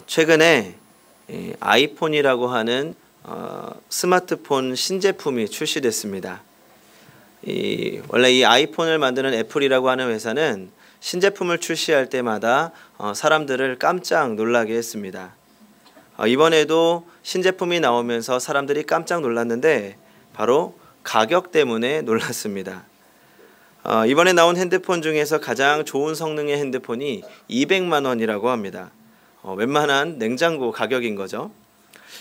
최근에 이 아이폰이라고 하는 스마트폰 신제품이 출시됐습니다. 원래 이 아이폰을 만드는 애플이라고 하는 회사는 신제품을 출시할 때마다 사람들을 깜짝 놀라게 했습니다. 이번에도 신제품이 나오면서 사람들이 깜짝 놀랐는데 바로 가격 때문에 놀랐습니다. 이번에 나온 핸드폰 중에서 가장 좋은 성능의 핸드폰이 200만 원이라고 합니다. 웬만한 냉장고 가격인 거죠.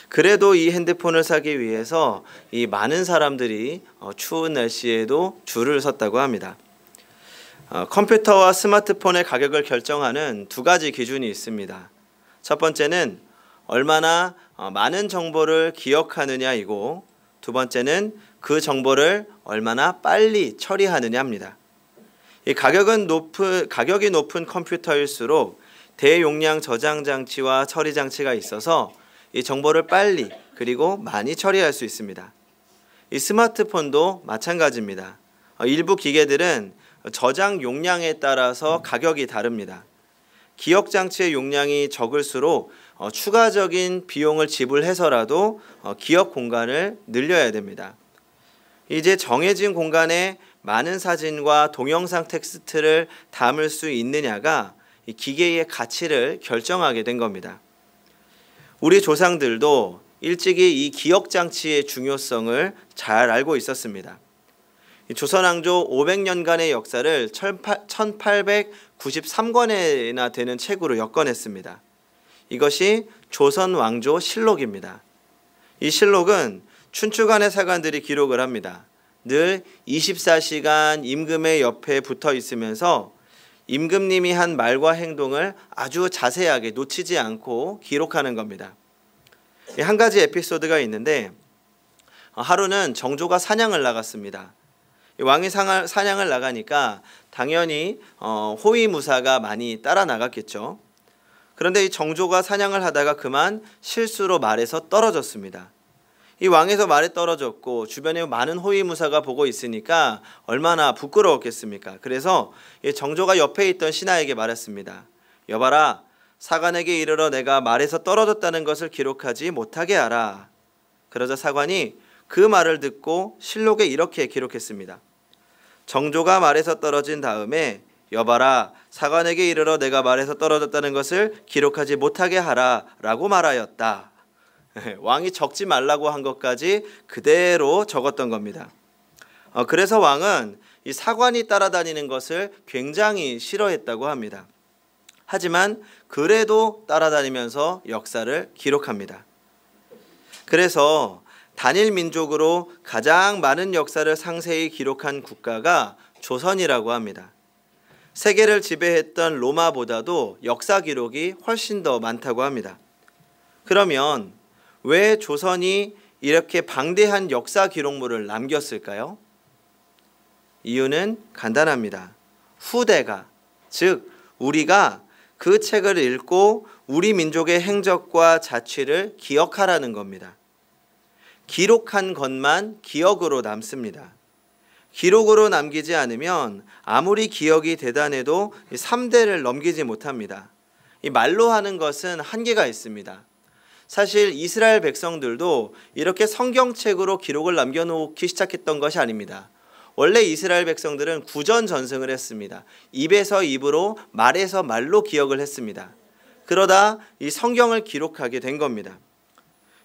그래도 이 핸드폰을 사기 위해서 이 많은 사람들이 추운 날씨에도 줄을 섰다고 합니다. 컴퓨터와 스마트폰의 가격을 결정하는 두 가지 기준이 있습니다. 첫 번째는 얼마나 많은 정보를 기억하느냐이고, 두 번째는 그 정보를 얼마나 빨리 처리하느냐입니다. 이 가격이 높은 컴퓨터일수록 대용량 저장 장치와 처리 장치가 있어서 이 정보를 빨리 그리고 많이 처리할 수 있습니다. 이 스마트폰도 마찬가지입니다. 일부 기계들은 저장 용량에 따라서 가격이 다릅니다. 기억 장치의 용량이 적을수록 추가적인 비용을 지불해서라도 기억 공간을 늘려야 됩니다. 이제 정해진 공간에 많은 사진과 동영상 텍스트를 담을 수 있느냐가 이 기계의 가치를 결정하게 된 겁니다. 우리 조상들도 일찍이 이 기억 장치의 중요성을 잘 알고 있었습니다. 조선 왕조 500년간의 역사를 1893권이나 되는 책으로 엮어냈습니다. 이것이 조선 왕조 실록입니다. 이 실록은 춘추관의 사관들이 기록을 합니다. 늘 24시간 임금의 옆에 붙어 있으면서 임금님이 한 말과 행동을 아주 자세하게 놓치지 않고 기록하는 겁니다. 한 가지 에피소드가 있는데, 하루는 정조가 사냥을 나갔습니다. 왕이 사냥을 나가니까 당연히 호위무사가 많이 따라 나갔겠죠. 그런데 이 정조가 사냥을 하다가 그만 실수로 말에서 떨어졌습니다. 이 왕에서 말에 떨어졌고 주변에 많은 호위무사가 보고 있으니까 얼마나 부끄러웠겠습니까? 그래서 정조가 옆에 있던 신하에게 말했습니다. 여봐라, 사관에게 이르러 내가 말에서 떨어졌다는 것을 기록하지 못하게 하라. 그러자 사관이 그 말을 듣고 실록에 이렇게 기록했습니다. 정조가 말에서 떨어진 다음에 여봐라, 사관에게 이르러 내가 말에서 떨어졌다는 것을 기록하지 못하게 하라 라고 말하였다. 왕이 적지 말라고 한 것까지 그대로 적었던 겁니다. 그래서 왕은 이 사관이 따라다니는 것을 굉장히 싫어했다고 합니다. 하지만 그래도 따라다니면서 역사를 기록합니다. 그래서 단일 민족으로 가장 많은 역사를 상세히 기록한 국가가 조선이라고 합니다. 세계를 지배했던 로마보다도 역사 기록이 훨씬 더 많다고 합니다. 그러면 왜 조선이 이렇게 방대한 역사 기록물을 남겼을까요? 이유는 간단합니다. 후대가, 즉 우리가 그 책을 읽고 우리 민족의 행적과 자취를 기억하라는 겁니다. 기록한 것만 기억으로 남습니다. 기록으로 남기지 않으면 아무리 기억이 대단해도 3대를 넘기지 못합니다. 이 말로 하는 것은 한계가 있습니다. 사실 이스라엘 백성들도 이렇게 성경책으로 기록을 남겨놓기 시작했던 것이 아닙니다. 원래 이스라엘 백성들은 구전전승을 했습니다. 입에서 입으로, 말에서 말로 기억을 했습니다. 그러다 이 성경을 기록하게 된 겁니다.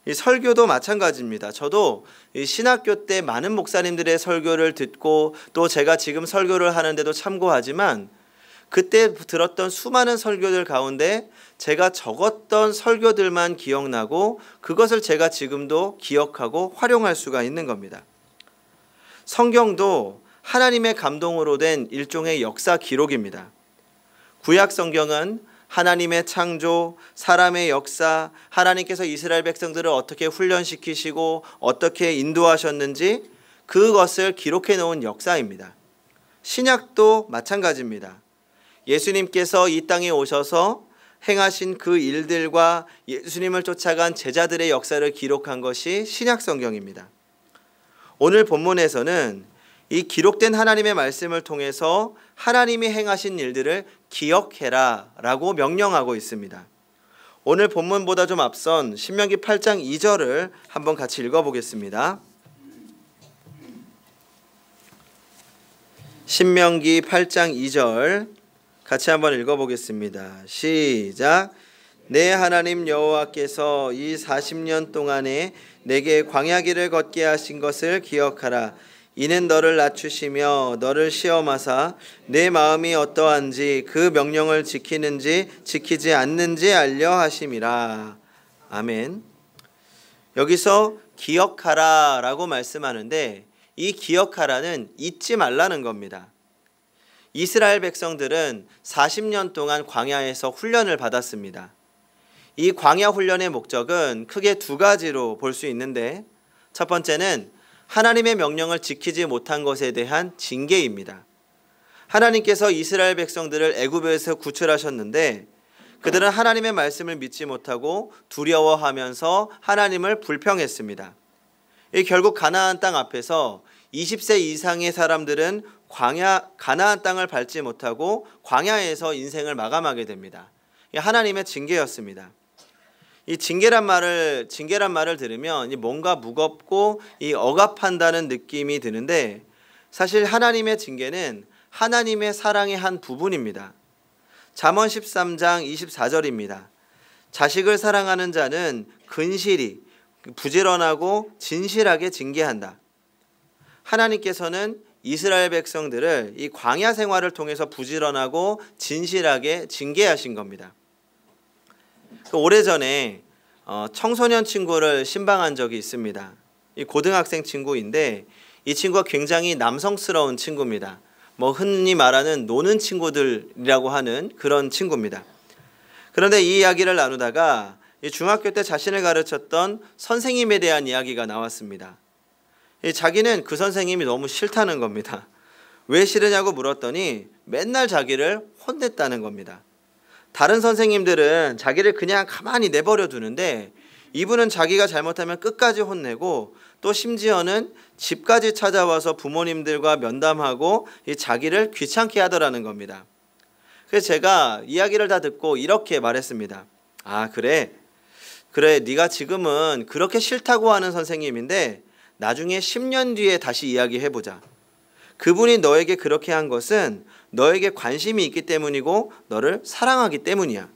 이 설교도 마찬가지입니다. 저도 이 신학교 때 많은 목사님들의 설교를 듣고 또 제가 지금 설교를 하는데도 참고하지만 그때 들었던 수많은 설교들 가운데 제가 적었던 설교들만 기억나고 그것을 제가 지금도 기억하고 활용할 수가 있는 겁니다. 성경도 하나님의 감동으로 된 일종의 역사 기록입니다. 구약 성경은 하나님의 창조, 사람의 역사, 하나님께서 이스라엘 백성들을 어떻게 훈련시키시고 어떻게 인도하셨는지 그것을 기록해 놓은 역사입니다. 신약도 마찬가지입니다. 예수님께서 이 땅에 오셔서 행하신 그 일들과 예수님을 쫓아간 제자들의 역사를 기록한 것이 신약 성경입니다. 오늘 본문에서는 이 기록된 하나님의 말씀을 통해서 하나님이 행하신 일들을 기억해라 라고 명령하고 있습니다. 오늘 본문보다 좀 앞선 신명기 8장 2절을 한번 같이 읽어보겠습니다. 신명기 8장 2절 같이 한번 읽어보겠습니다. 시작. 내 하나님 여호와께서 이 40년 동안에 내게 광야길을 걷게 하신 것을 기억하라. 이는 너를 낮추시며 너를 시험하사 내 마음이 어떠한지 그 명령을 지키는지 지키지 않는지 알려 하심이라. 아멘. 여기서 기억하라 라고 말씀하는데 이 기억하라는 잊지 말라는 겁니다. 이스라엘 백성들은 40년 동안 광야에서 훈련을 받았습니다. 이 광야 훈련의 목적은 크게 두 가지로 볼 수 있는데, 첫 번째는 하나님의 명령을 지키지 못한 것에 대한 징계입니다. 하나님께서 이스라엘 백성들을 애굽에서 구출하셨는데 그들은 하나님의 말씀을 믿지 못하고 두려워하면서 하나님을 불평했습니다. 결국 가나안 땅 앞에서 20세 이상의 사람들은 가나안 땅을 밟지 못하고 광야에서 인생을 마감하게 됩니다. 하나님의 징계였습니다. 이 징계란 말을 들으면 뭔가 무겁고 억압한다는 느낌이 드는데, 사실 하나님의 징계는 하나님의 사랑의 한 부분입니다. 잠언 13장 24절입니다. 자식을 사랑하는 자는 근실히 부지런하고 진실하게 징계한다. 하나님께서는 이스라엘 백성들을 이 광야 생활을 통해서 부지런하고 진실하게 징계하신 겁니다. 오래전에 청소년 친구를 신방한 적이 있습니다. 이 고등학생 친구인데 이 친구가 굉장히 남성스러운 친구입니다. 흔히 말하는 노는 친구들이라고 하는 그런 친구입니다. 그런데 이 이야기를 나누다가 중학교 때 자신을 가르쳤던 선생님에 대한 이야기가 나왔습니다. 자기는 그 선생님이 너무 싫다는 겁니다. 왜 싫으냐고 물었더니 맨날 자기를 혼냈다는 겁니다. 다른 선생님들은 자기를 그냥 가만히 내버려 두는데 이분은 자기가 잘못하면 끝까지 혼내고 또 심지어는 집까지 찾아와서 부모님들과 면담하고 자기를 귀찮게 하더라는 겁니다. 그래서 제가 이야기를 다 듣고 이렇게 말했습니다. 아, 그래 네가 지금은 그렇게 싫다고 하는 선생님인데 나중에 10년 뒤에 다시 이야기해보자. 그분이 너에게 그렇게 한 것은 너에게 관심이 있기 때문이고 너를 사랑하기 때문이야.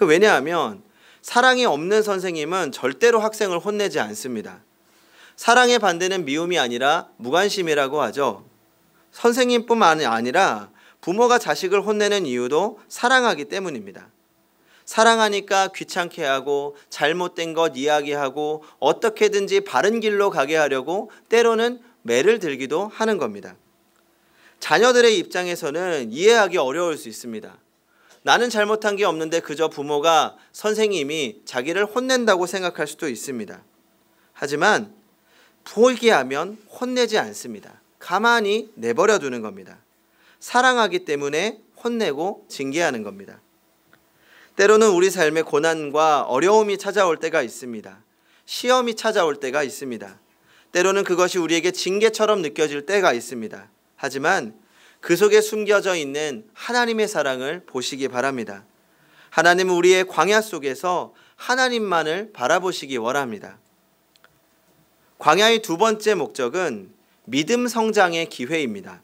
왜냐하면 사랑이 없는 선생님은 절대로 학생을 혼내지 않습니다. 사랑의 반대는 미움이 아니라 무관심이라고 하죠. 선생님뿐만 아니라 부모가 자식을 혼내는 이유도 사랑하기 때문입니다. 사랑하니까 귀찮게 하고 잘못된 것 이야기하고 어떻게든지 바른 길로 가게 하려고 때로는 매를 들기도 하는 겁니다. 자녀들의 입장에서는 이해하기 어려울 수 있습니다. 나는 잘못한 게 없는데 그저 부모가 선생님이 자기를 혼낸다고 생각할 수도 있습니다. 하지만 포기하면 혼내지 않습니다. 가만히 내버려 두는 겁니다. 사랑하기 때문에 혼내고 징계하는 겁니다. 때로는 우리 삶에 고난과 어려움이 찾아올 때가 있습니다. 시험이 찾아올 때가 있습니다. 때로는 그것이 우리에게 징계처럼 느껴질 때가 있습니다. 하지만 그 속에 숨겨져 있는 하나님의 사랑을 보시기 바랍니다. 하나님은 우리의 광야 속에서 하나님만을 바라보시기 원합니다. 광야의 두 번째 목적은 믿음 성장의 기회입니다.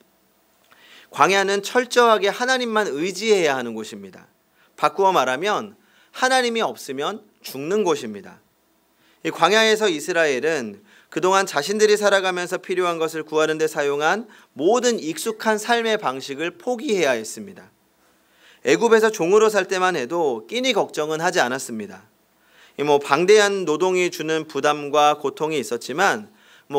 광야는 철저하게 하나님만 의지해야 하는 곳입니다. 바꾸어 말하면 하나님이 없으면 죽는 곳입니다. 이 광야에서 이스라엘은 그동안 자신들이 살아가면서 필요한 것을 구하는 데 사용한 모든 익숙한 삶의 방식을 포기해야 했습니다. 애굽에서 종으로 살 때만 해도 끼니 걱정은 하지 않았습니다. 방대한 노동이 주는 부담과 고통이 있었지만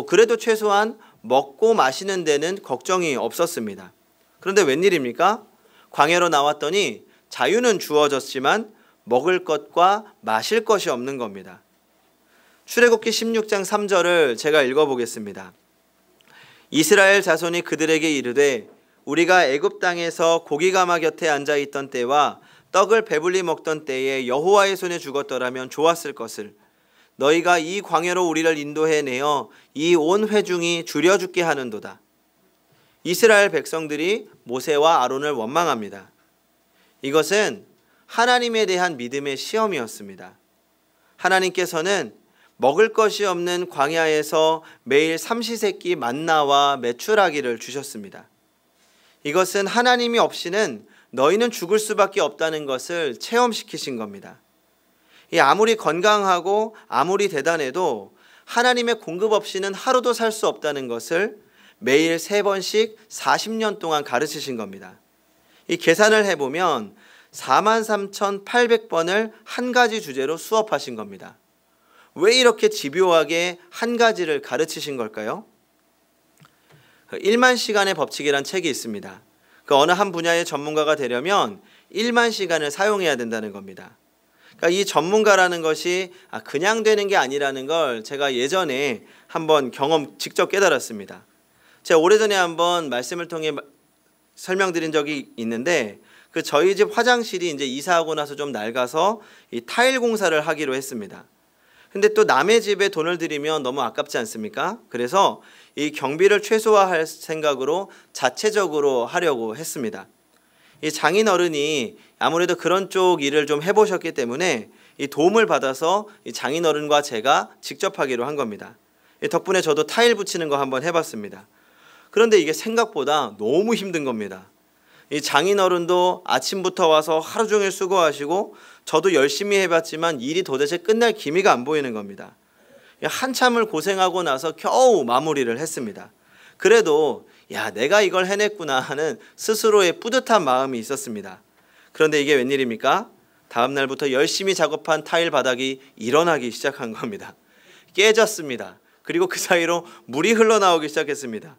그래도 최소한 먹고 마시는 데는 걱정이 없었습니다. 그런데 웬일입니까? 광야로 나왔더니 자유는 주어졌지만 먹을 것과 마실 것이 없는 겁니다. 출애굽기 16장 3절을 제가 읽어보겠습니다. 이스라엘 자손이 그들에게 이르되 우리가 애굽 땅에서 고기가마 곁에 앉아있던 때와 떡을 배불리 먹던 때에 여호와의 손에 죽었더라면 좋았을 것을 너희가 이 광야로 우리를 인도해내어 이 온 회중이 줄여 죽게 하는도다. 이스라엘 백성들이 모세와 아론을 원망합니다. 이것은 하나님에 대한 믿음의 시험이었습니다. 하나님께서는 먹을 것이 없는 광야에서 매일 삼시세끼 만나와 메추라기를 주셨습니다. 이것은 하나님이 없이는 너희는 죽을 수밖에 없다는 것을 체험시키신 겁니다. 아무리 건강하고 아무리 대단해도 하나님의 공급 없이는 하루도 살 수 없다는 것을 매일 3번씩 40년 동안 가르치신 겁니다. 이 계산을 해보면 43,800번을 한 가지 주제로 수업하신 겁니다. 왜 이렇게 집요하게 한 가지를 가르치신 걸까요? 1만 시간의 법칙이란 책이 있습니다. 그 어느 한 분야의 전문가가 되려면 1만 시간을 사용해야 된다는 겁니다. 그러니까 이 전문가라는 것이 그냥 되는 게 아니라는 걸 제가 예전에 한번 직접 깨달았습니다. 제가 오래전에 한번 말씀을 통해 설명드린 적이 있는데 그 저희 집 화장실이 이제 이사하고 나서 좀 낡아서 이 타일 공사를 하기로 했습니다. 근데 또 남의 집에 돈을 들이면 너무 아깝지 않습니까? 그래서 이 경비를 최소화할 생각으로 자체적으로 하려고 했습니다. 이 장인 어른이 아무래도 그런 쪽 일을 좀 해보셨기 때문에 이 도움을 받아서 이 장인 어른과 제가 직접 하기로 한 겁니다. 덕분에 저도 타일 붙이는 거 한번 해봤습니다. 그런데 이게 생각보다 너무 힘든 겁니다. 이 장인 어른도 아침부터 와서 하루 종일 수고하시고 저도 열심히 해봤지만 일이 도대체 끝날 기미가 안 보이는 겁니다. 한참을 고생하고 나서 겨우 마무리를 했습니다. 그래도 내가 이걸 해냈구나 하는 스스로의 뿌듯한 마음이 있었습니다. 그런데 이게 웬일입니까? 다음 날부터 열심히 작업한 타일 바닥이 일어나기 시작한 겁니다. 깨졌습니다. 그리고 그 사이로 물이 흘러나오기 시작했습니다.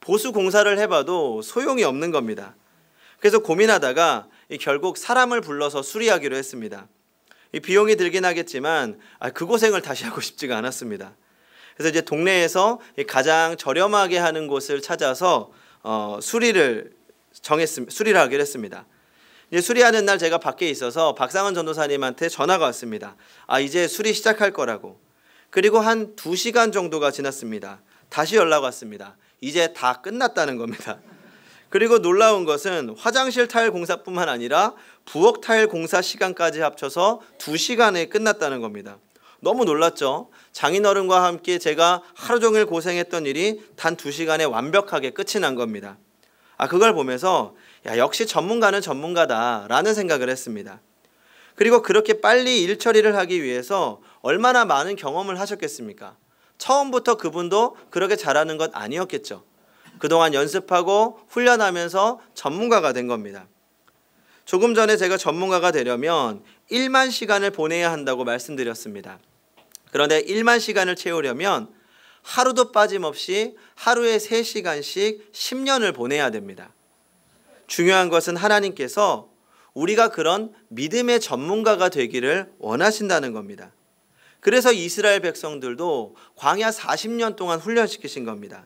보수 공사를 해봐도 소용이 없는 겁니다. 그래서 고민하다가 결국 사람을 불러서 수리하기로 했습니다. 이 비용이 들긴 하겠지만 그 고생을 다시 하고 싶지가 않았습니다. 그래서 이제 동네에서 가장 저렴하게 하는 곳을 찾아서 수리를 하기로 했습니다. 이제 수리하는 날 제가 밖에 있어서 박상원 전도사님한테 전화가 왔습니다. 이제 수리 시작할 거라고. 그리고 한 2시간 정도가 지났습니다. 다시 연락 왔습니다. 이제 다 끝났다는 겁니다. 그리고 놀라운 것은 화장실 타일 공사뿐만 아니라 부엌 타일 공사 시간까지 합쳐서 2시간에 끝났다는 겁니다. 너무 놀랐죠? 장인어른과 함께 제가 하루 종일 고생했던 일이 단 2시간에 완벽하게 끝이 난 겁니다. 그걸 보면서 역시 전문가는 전문가다라는 생각을 했습니다. 그리고 그렇게 빨리 일 처리를 하기 위해서 얼마나 많은 경험을 하셨겠습니까? 처음부터 그분도 그렇게 잘하는 것 아니었겠죠. 그동안 연습하고 훈련하면서 전문가가 된 겁니다. 조금 전에 제가 전문가가 되려면 1만 시간을 보내야 한다고 말씀드렸습니다. 그런데 1만 시간을 채우려면 하루도 빠짐없이 하루에 3시간씩 10년을 보내야 됩니다. 중요한 것은 하나님께서 우리가 그런 믿음의 전문가가 되기를 원하신다는 겁니다. 그래서 이스라엘 백성들도 광야 40년 동안 훈련시키신 겁니다.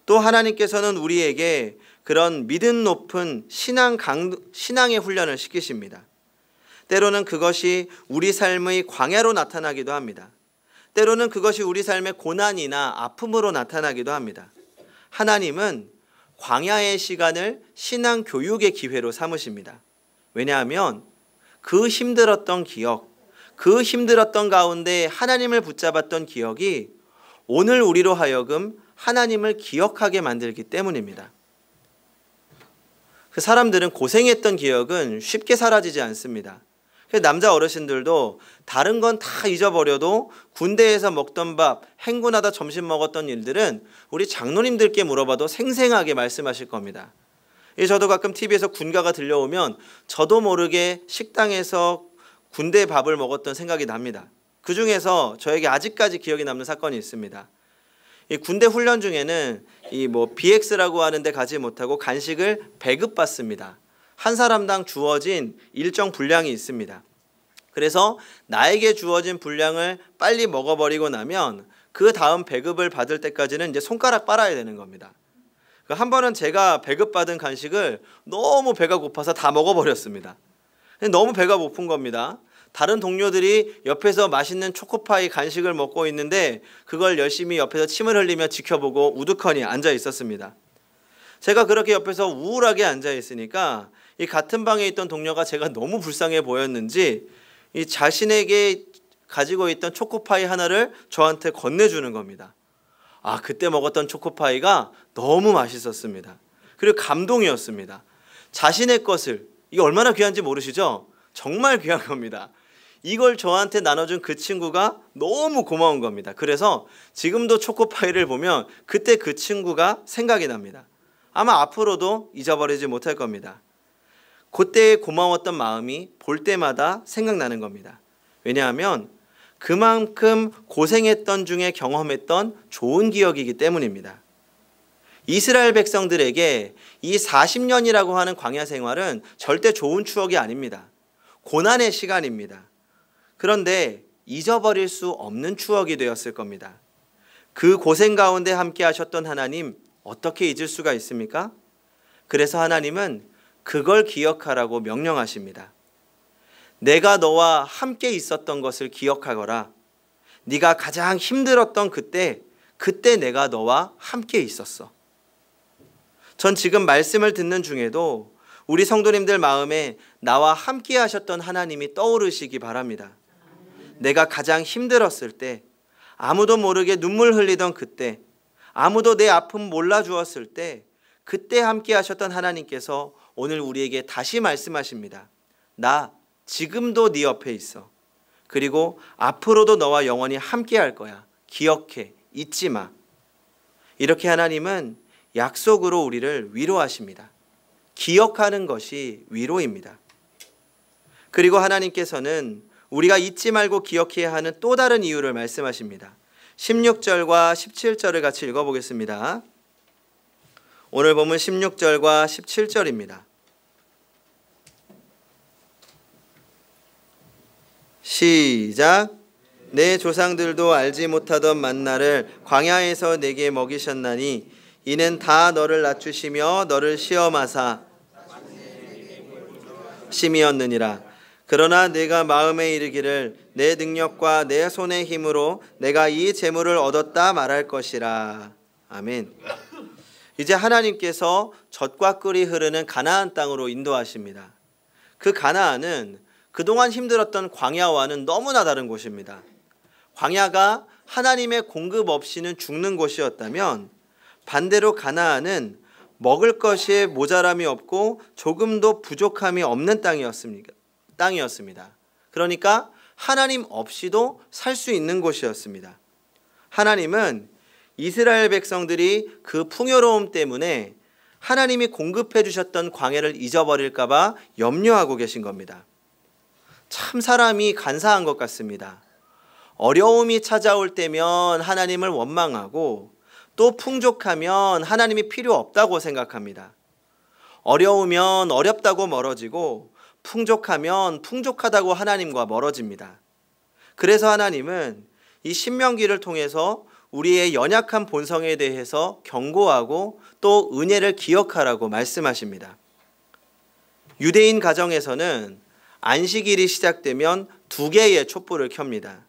또 하나님께서는 우리에게 그런 믿음 높은 신앙의 훈련을 시키십니다. 때로는 그것이 우리 삶의 광야로 나타나기도 합니다. 때로는 그것이 우리 삶의 고난이나 아픔으로 나타나기도 합니다. 하나님은 광야의 시간을 신앙 교육의 기회로 삼으십니다. 왜냐하면 그 힘들었던 기억, 그 힘들었던 가운데 하나님을 붙잡았던 기억이 오늘 우리로 하여금 하나님을 기억하게 만들기 때문입니다. 그 사람들은 고생했던 기억은 쉽게 사라지지 않습니다. 남자 어르신들도 다른 건 다 잊어버려도 군대에서 먹던 밥, 행군하다 점심 먹었던 일들은 우리 장로님들께 물어봐도 생생하게 말씀하실 겁니다. 저도 가끔 TV에서 군가가 들려오면 저도 모르게 식당에서 군대 밥을 먹었던 생각이 납니다. 그 중에서 저에게 아직까지 기억에 남는 사건이 있습니다. 이 군대 훈련 중에는 BX라고 하는데 가지 못하고 간식을 배급받습니다. 한 사람당 주어진 일정 분량이 있습니다. 그래서 나에게 주어진 분량을 빨리 먹어버리고 나면 그 다음 배급을 받을 때까지는 이제 손가락 빨아야 되는 겁니다. 한 번은 제가 배급받은 간식을 너무 배가 고파서 다 먹어버렸습니다. 너무 배가 고픈 겁니다. 다른 동료들이 옆에서 맛있는 초코파이 간식을 먹고 있는데 그걸 열심히 옆에서 침을 흘리며 지켜보고 우두커니 앉아 있었습니다. 제가 그렇게 옆에서 우울하게 앉아 있으니까 이 같은 방에 있던 동료가 제가 너무 불쌍해 보였는지 이 자신에게 가지고 있던 초코파이 하나를 저한테 건네주는 겁니다. 그때 먹었던 초코파이가 너무 맛있었습니다. 그리고 감동이었습니다. 자신의 것을, 이게 얼마나 귀한지 모르시죠? 정말 귀한 겁니다. 이걸 저한테 나눠준 그 친구가 너무 고마운 겁니다. 그래서 지금도 초코파이를 보면 그때 그 친구가 생각이 납니다. 아마 앞으로도 잊어버리지 못할 겁니다. 그때의 고마웠던 마음이 볼 때마다 생각나는 겁니다. 왜냐하면 그만큼 고생했던 중에 경험했던 좋은 기억이기 때문입니다. 이스라엘 백성들에게 이 40년이라고 하는 광야 생활은 절대 좋은 추억이 아닙니다. 고난의 시간입니다. 그런데 잊어버릴 수 없는 추억이 되었을 겁니다. 그 고생 가운데 함께 하셨던 하나님, 어떻게 잊을 수가 있습니까? 그래서 하나님은 그걸 기억하라고 명령하십니다. 내가 너와 함께 있었던 것을 기억하거라. 네가 가장 힘들었던 그때 내가 너와 함께 있었어. 전 지금 말씀을 듣는 중에도 우리 성도님들 마음에 나와 함께 하셨던 하나님이 떠오르시기 바랍니다. 내가 가장 힘들었을 때, 아무도 모르게 눈물 흘리던 그때, 아무도 내 아픔 몰라주었을 때, 그때 함께 하셨던 하나님께서 오늘 우리에게 다시 말씀하십니다. 나 지금도 네 옆에 있어. 그리고 앞으로도 너와 영원히 함께 할 거야. 기억해. 잊지 마. 이렇게 하나님은 약속으로 우리를 위로하십니다. 기억하는 것이 위로입니다. 그리고 하나님께서는 우리가 잊지 말고 기억해야 하는 또 다른 이유를 말씀하십니다. 16절과 17절을 같이 읽어보겠습니다. 오늘 보면 16절과 17절입니다. 시작. 내 조상들도 알지 못하던 만나를 광야에서 내게 먹이셨나니 이는 다 너를 낮추시며 너를 시험하사 심이었느니라. 그러나 내가 마음에 이르기를 내 능력과 내 손의 힘으로 내가 이 재물을 얻었다 말할 것이라. 아멘. 이제 하나님께서 젖과 꿀이 흐르는 가나안 땅으로 인도하십니다. 그 가나안은 그동안 힘들었던 광야와는 너무나 다른 곳입니다. 광야가 하나님의 공급 없이는 죽는 곳이었다면 반대로 가나안은 먹을 것이 모자람이 없고 조금도 부족함이 없는 땅이었습니다. 그러니까 하나님 없이도 살 수 있는 곳이었습니다. 하나님은 이스라엘 백성들이 그 풍요로움 때문에 하나님이 공급해 주셨던 광야를 잊어버릴까 봐 염려하고 계신 겁니다. 참 사람이 간사한 것 같습니다. 어려움이 찾아올 때면 하나님을 원망하고 또 풍족하면 하나님이 필요 없다고 생각합니다. 어려우면 어렵다고 멀어지고 풍족하면 풍족하다고 하나님과 멀어집니다. 그래서 하나님은 이 신명기를 통해서 우리의 연약한 본성에 대해서 경고하고 또 은혜를 기억하라고 말씀하십니다. 유대인 가정에서는 안식일이 시작되면 2개의 촛불을 켭니다.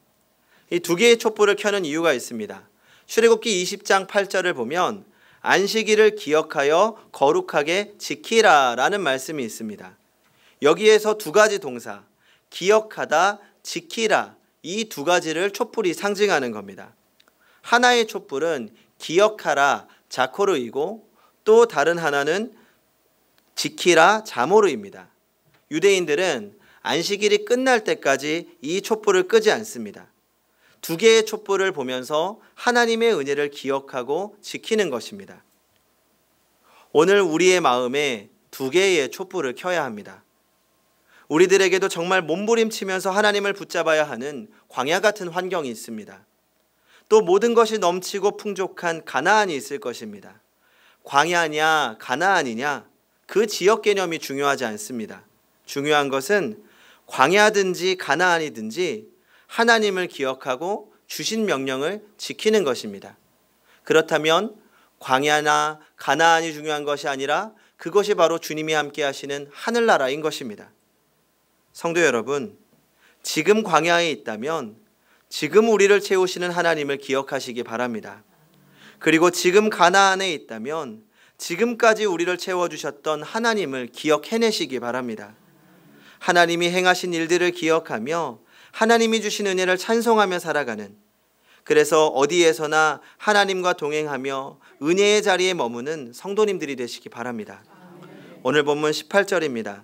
이 2개의 촛불을 켜는 이유가 있습니다. 출애굽기 20장 8절을 보면 안식일을 기억하여 거룩하게 지키라 라는 말씀이 있습니다. 여기에서 2가지 동사, 기억하다, 지키라, 이 2가지를 촛불이 상징하는 겁니다. 하나의 촛불은 기억하라, 자코르이고 또 다른 하나는 지키라, 자모르입니다. 유대인들은 안식일이 끝날 때까지 이 촛불을 끄지 않습니다. 2개의 촛불을 보면서 하나님의 은혜를 기억하고 지키는 것입니다. 오늘 우리의 마음에 2개의 촛불을 켜야 합니다. 우리들에게도 정말 몸부림치면서 하나님을 붙잡아야 하는 광야 같은 환경이 있습니다. 또 모든 것이 넘치고 풍족한 가나안이 있을 것입니다. 광야냐 가나안이냐 그 지역 개념이 중요하지 않습니다. 중요한 것은 광야든지 가나안이든지 하나님을 기억하고 주신 명령을 지키는 것입니다. 그렇다면 광야나 가나안이 중요한 것이 아니라 그것이 바로 주님이 함께 하시는 하늘나라인 것입니다. 성도 여러분, 지금 광야에 있다면 지금 우리를 채우시는 하나님을 기억하시기 바랍니다. 그리고 지금 가나안에 있다면 지금까지 우리를 채워주셨던 하나님을 기억해내시기 바랍니다. 하나님이 행하신 일들을 기억하며 하나님이 주신 은혜를 찬송하며 살아가는, 그래서 어디에서나 하나님과 동행하며 은혜의 자리에 머무는 성도님들이 되시기 바랍니다. 오늘 본문 18절입니다.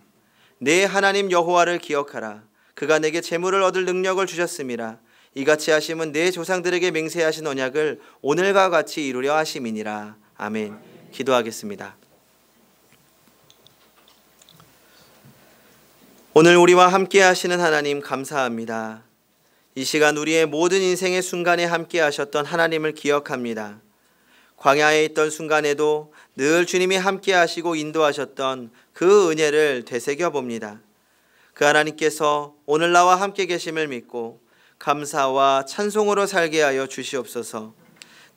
내 하나님 여호와를 기억하라. 그가 내게 재물을 얻을 능력을 주셨음이라. 이같이 하심은 내 조상들에게 맹세하신 언약을 오늘과 같이 이루려 하심이니라. 아멘. 기도하겠습니다. 오늘 우리와 함께 하시는 하나님 감사합니다. 이 시간 우리의 모든 인생의 순간에 함께 하셨던 하나님을 기억합니다. 광야에 있던 순간에도 늘 주님이 함께 하시고 인도하셨던 그 은혜를 되새겨 봅니다. 그 하나님께서 오늘 나와 함께 계심을 믿고 감사와 찬송으로 살게 하여 주시옵소서.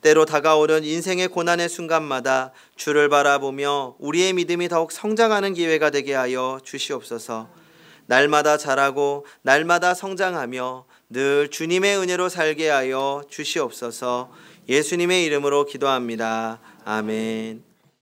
때로 다가오는 인생의 고난의 순간마다 주를 바라보며 우리의 믿음이 더욱 성장하는 기회가 되게 하여 주시옵소서. 날마다 자라고 날마다 성장하며 늘 주님의 은혜로 살게 하여 주시옵소서. 예수님의 이름으로 기도합니다. 아멘.